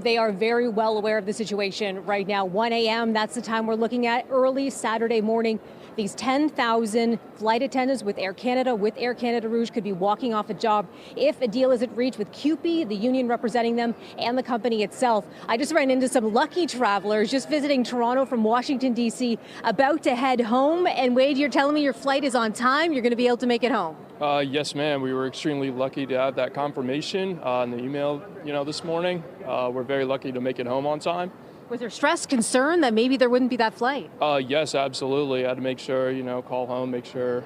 They are very well aware of the situation right now. 1 a.m., that's the time we're looking at, early Saturday morning. These 10,000 flight attendants with Air Canada, with Air Canada Rouge, could be walking off a job if a deal isn't reached with CUPE, the union representing them, and the company itself. I just ran into some lucky travelers just visiting Toronto from Washington, D.C., about to head home. And Wade, you're telling me your flight is on time? You're going to be able to make it home? Yes, ma'am. We were extremely lucky to have that confirmation in the email, this morning. We're very lucky to make it home on time. Was there stress, concern that maybe there wouldn't be that flight? Yes, absolutely. I had to make sure, call home, make sure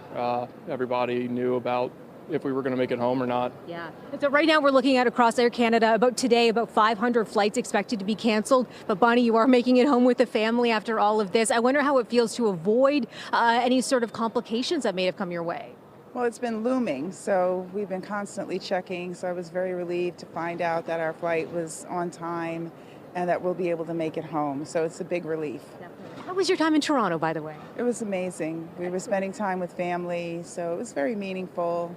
everybody knew about if we were going to make it home or not. Yeah. And so right now we're looking at across Air Canada, about 500 flights expected to be canceled. But Bonnie, you are making it home with the family after all of this. I wonder how it feels to avoid any sort of complications that may have come your way. Well, it's been looming, so we've been constantly checking. So I was very relieved to find out that our flight was on time and that we'll be able to make it home. So it's a big relief. Definitely. How was your time in Toronto, by the way? It was amazing. We were spending time with family, so it was very meaningful.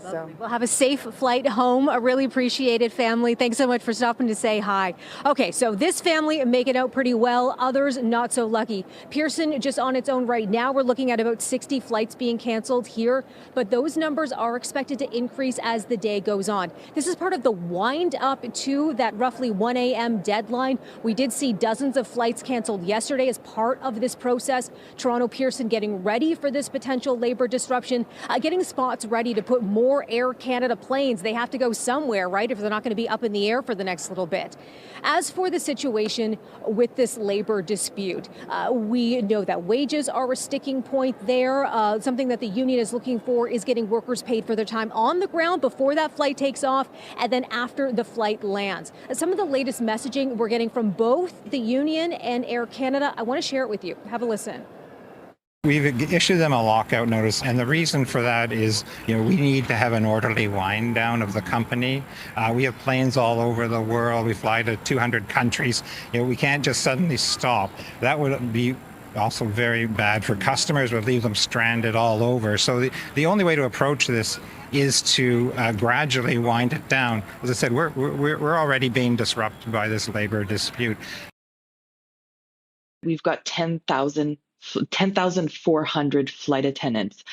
So. We'll have a safe flight home. I really appreciate it, family. Thanks so much for stopping to say hi. Okay, so this family make it out pretty well. Others not so lucky. Pearson, just on its own right now, we're looking at about 60 flights being canceled here, but those numbers are expected to increase as the day goes on. This is part of the wind up to that roughly 1 a.m. deadline. We did see dozens of flights canceled yesterday as part of this process. Toronto Pearson getting ready for this potential labor disruption, getting spots ready to put more Air Canada planes. They have to go somewhere, right, if they're not going to be up in the air for the next little bit. As for the situation with this labor dispute, we know that wages are a sticking point there. Something that the union is looking for is getting workers paid for their time on the ground before that flight takes off and then after the flight lands. Some of the latest messaging we're getting from both the union and Air Canada, I want to share it with you. Have a listen. We've issued them a lockout notice, and the reason for that is, we need to have an orderly wind down of the company. We have planes all over the world. We fly to 200 countries. We can't just suddenly stop. That would be also very bad for customers, would leave them stranded all over. So the only way to approach this is to gradually wind it down. As I said, we're already being disrupted by this labor dispute. We've got 10,400 flight attendants.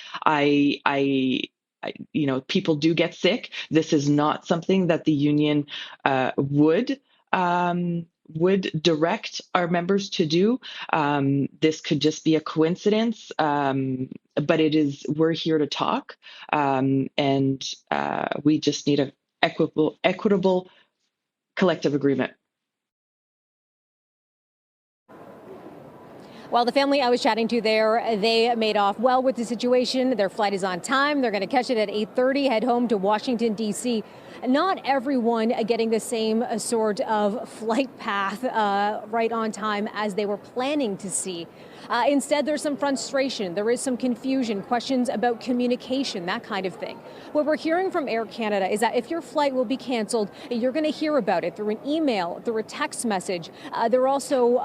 People do get sick. This is not something that the union would direct our members to do. This could just be a coincidence, but we're here to talk, and we just need an equitable collective agreement. Well, the family I was chatting to there, they made off well with the situation. Their flight is on time. They're going to catch it at 8:30, head home to Washington, D.C. Not everyone getting the same sort of flight path right on time as they were planning to see. Instead, there's some frustration. There is some confusion, questions about communication, that kind of thing. What we're hearing from Air Canada is that if your flight will be canceled, you're going to hear about it through an email, through a text message. There are also,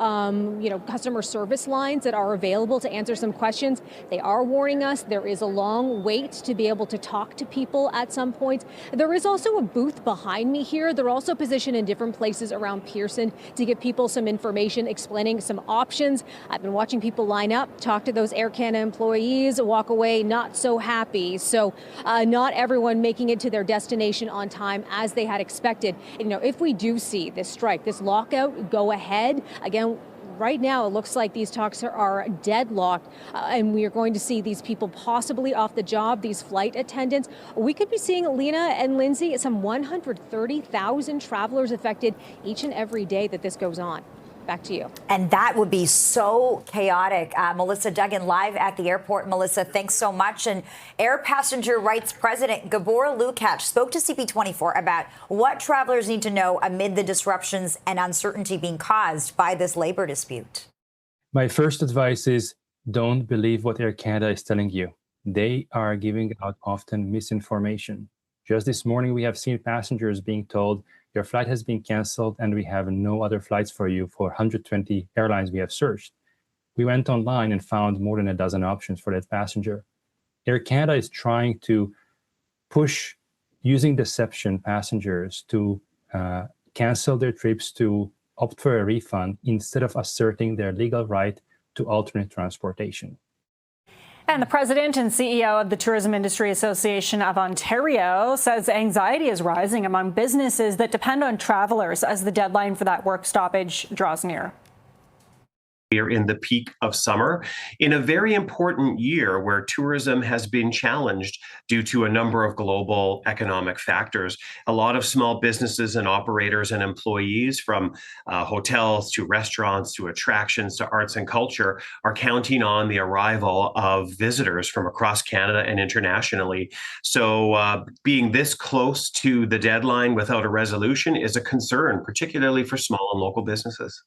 customer service lines that are available to answer some questions. They are warning us there is a long wait to be able to talk to people at some point. There is also a booth behind me here. They're also positioned in different places around Pearson to give people some information, explaining some options. I've been watching people line up, talk to those Air Canada employees, walk away not so happy. So not everyone making it to their destination on time as they had expected. If we do see this strike, this lockout go ahead, again, right now, it looks like these talks are deadlocked, and we are going to see these people possibly off the job, these flight attendants. We could be seeing, Lena and Lindsay, some 130,000 travelers affected each and every day that this goes on. Back to you. And that would be so chaotic. Melissa Duggan live at the airport. Melissa, thanks so much. And Air Passenger Rights President Gabor Lukacs spoke to CP24 about what travelers need to know amid the disruptions and uncertainty being caused by this labor dispute. My first advice is don't believe what Air Canada is telling you. They are giving out often misinformation. Just this morning, we have seen passengers being told your flight has been canceled and we have no other flights for you for 120 airlines we have searched. We went online and found more than a dozen options for that passenger. Air Canada is trying to push using deception passengers to cancel their trips to opt for a refund instead of asserting their legal right to alternate transportation. And the president and CEO of the Tourism Industry Association of Ontario says anxiety is rising among businesses that depend on travelers as the deadline for that work stoppage draws near. We are in the peak of summer in a very important year where tourism has been challenged due to a number of global economic factors. A lot of small businesses and operators and employees, from hotels to restaurants to attractions to arts and culture, are counting on the arrival of visitors from across Canada and internationally. So being this close to the deadline without a resolution is a concern, particularly for small and local businesses.